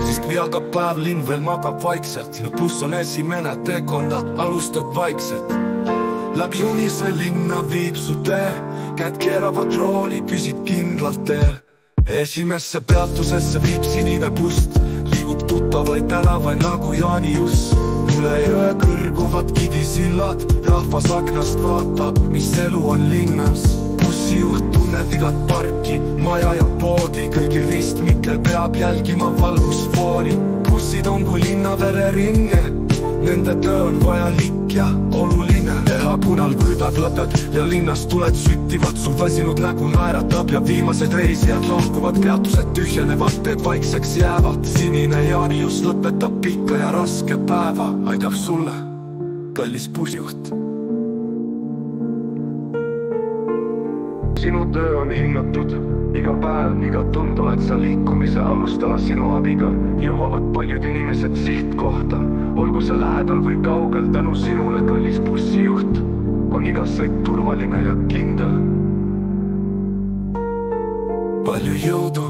Siis kui algab päev, linn veel magab vaikselt ja buss on esimene teekonda, alustad vaikselt. Läbi unise linna viib su tee, käed keeravad rooli, püsid kindlalt teel. Esimesse peatusesse viib sinine bust, liigub tuttavaid tänavaid nagu Jaanius. Üle jõe kõrguvad kidisillad, rahvas aknast vaatab, mis elu on linnas. Bussijuht tunneb igat parki, maja ja poodi, kõigi ristmikel peab jälgima valgusfooni. Bussid on kui linna vereringe, nende töö on vajalik ja oluline. Punal võidad lõtad ja linnast tuled süttivad, su väsinud nägu naeratab ja viimased reisijad lahkuvad. Peatused tühjenevad, teed vaikseks jäävad, sinine Jaanius lõpetab pika ja raske päeva. Aitab sulle, kallis bussijuht. Sinu töö on hinnatud, iga päev, iga tund oled sa liikumise alustala. Sinu abiga jõuavad paljud inimesed sihtkohta, olgu see lähedal või kaugel. Tänu sinule, kallis bussijuht, on iga sõit turvaline ja kindel. Palju jõudu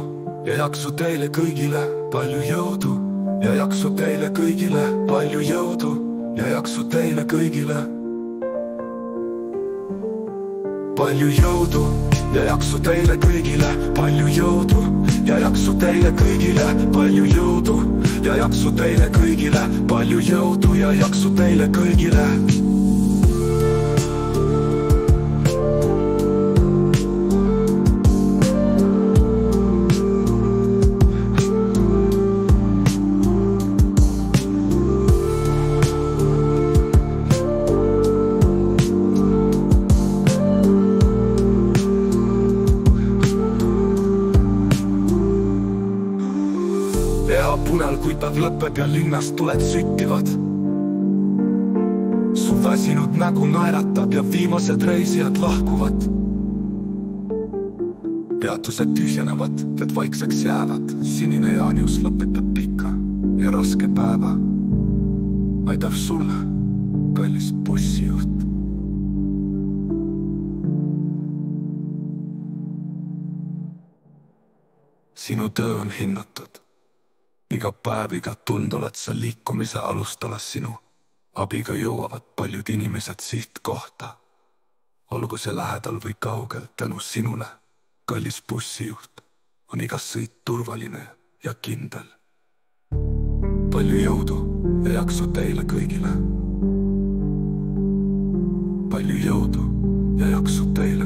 ja jaksu teile kõigile, palju jõudu ja jaksu teile kõigile, palju jõudu ja jaksu teile kõigile. Palju jõudu ja jaksu teile kõigile, palju jõudu ja jaksu teile kõigile, palju jõudu ja jaksu teile kõigile, palju jõudu ja jaksu teile kõigile. Punal kui päev lõpeb ja linnast tuled süttivad, su väsinud nägu naeratab ja viimased reisijad lahkuvad. Peatused tühjenevad, teed vaikseks jäävad, sinine Jaanius lõpetab pika ja raske päeva. Aitab sulle, kallis bussijuht. Sinu töö on hinnatud, iga päev, iga tund oled sa liikumise alustalas. Sinu abiga jõuavad paljud inimesed sihtkohta, olgu see lähedal või kaugel. Tänu sinule, kallis bussijuht, on iga sõit turvaline ja kindel. Palju jõudu ja jaksu teile kõigile, palju jõudu ja jaksu teile